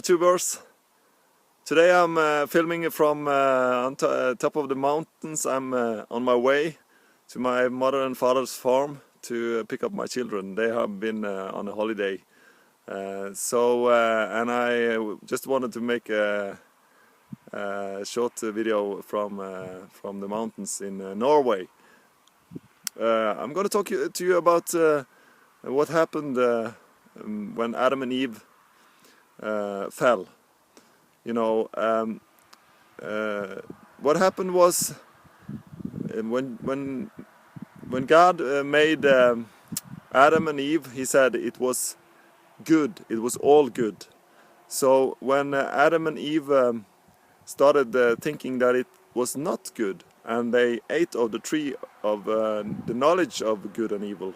YouTubers. Today I'm filming from on top of the mountains. I'm on my way to my mother and father's farm to pick up my children. They have been on a holiday. And I just wanted to make a short video from the mountains in Norway. I'm going to talk to you about what happened when Adam and Eve fell. You know, what happened was when God made Adam and Eve, He said it was good. It was all good. So when Adam and Eve started thinking that it was not good, and they ate of the tree of the knowledge of good and evil,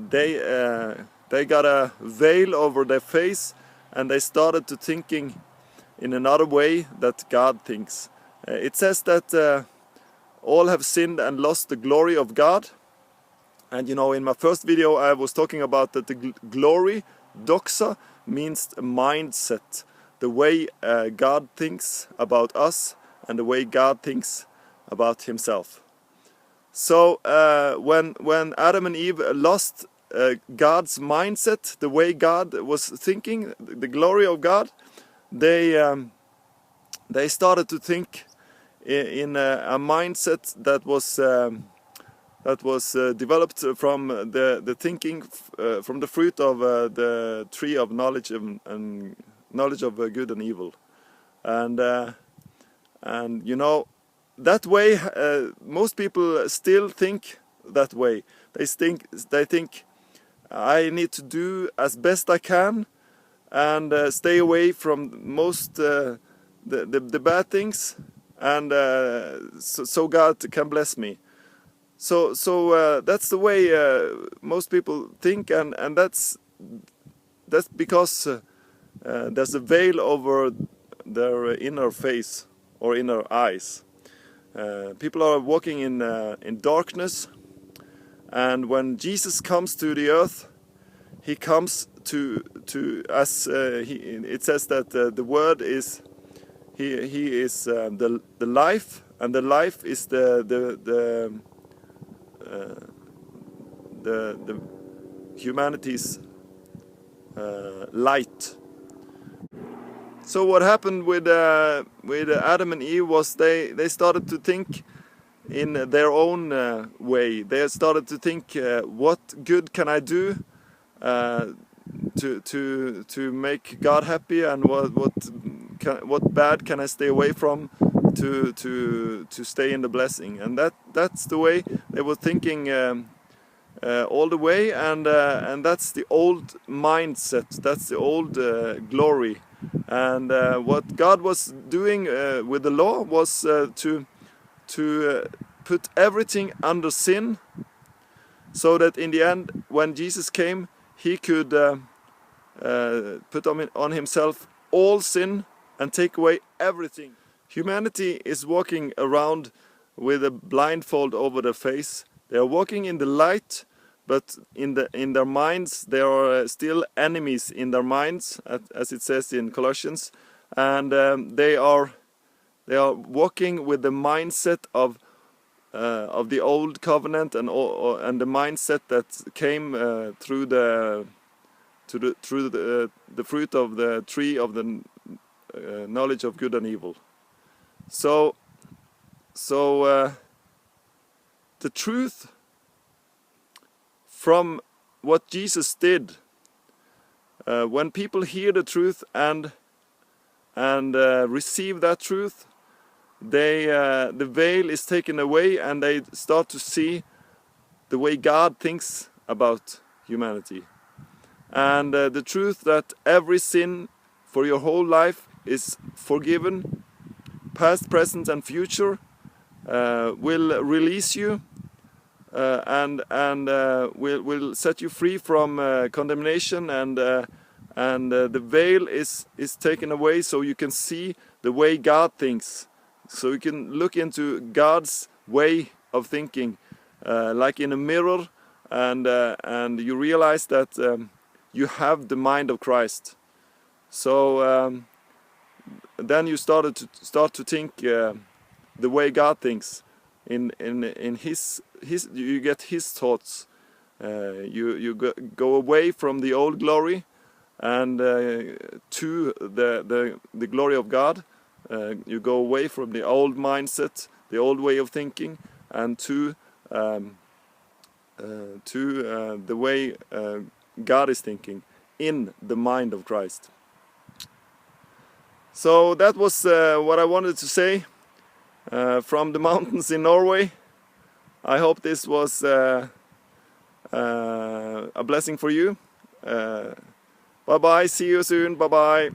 they got a veil over their face, and they started to thinking in another way that God thinks. It says that all have sinned and lost the glory of God. And you know, in my first video I was talking about that the glory, doxa, means mindset, the way God thinks about us and the way God thinks about Himself. So when Adam and Eve lost God's mindset, the way God was thinking, the glory of God, they started to think in a mindset that was developed from the thinking from the fruit of the tree of knowledge and knowledge of good and evil, and you know, that way most people still think that way. They think I need to do as best I can and stay away from most the bad things, and so God can bless me. So that's the way most people think, and that's because there's a veil over their inner face or inner eyes. People are walking in darkness, and when Jesus comes to the earth, He comes to it says that the Word is He is the life, and the life is the humanity's light. So what happened with Adam and Eve was they started to think in their own way. They started to think, what good can I do to make God happy, and what bad can I stay away from to stay in the blessing. And that's the way they were thinking all the way, and that's the old mindset, that's the old glory. And what God was doing with the law was to put everything under sin, so that in the end, when Jesus came, He could put on Himself all sin and take away everything. Humanity is walking around with a blindfold over their face. They are walking in the light, but in their minds there are still enemies in their minds, as it says in Colossians, and they are walking with the mindset of the old covenant and the mindset that came through the fruit of the tree of the knowledge of good and evil. So the truth from what Jesus did, when people hear the truth and receive that truth, the veil is taken away, and they start to see the way God thinks about humanity, and the truth that every sin for your whole life is forgiven, past, present and future, will release you and will set you free from condemnation, and the veil is taken away, so you can see the way God thinks, so you can look into God's way of thinking like in a mirror, and you realize that you have the mind of Christ. So then you start to think the way God thinks. In his you get His thoughts. You go away from the old glory and to the glory of God. You go away from the old mindset, the old way of thinking, and to the way God is thinking in the mind of Christ. So that was what I wanted to say from the mountains in Norway. I hope this was a blessing for you. Bye bye, see you soon, bye bye.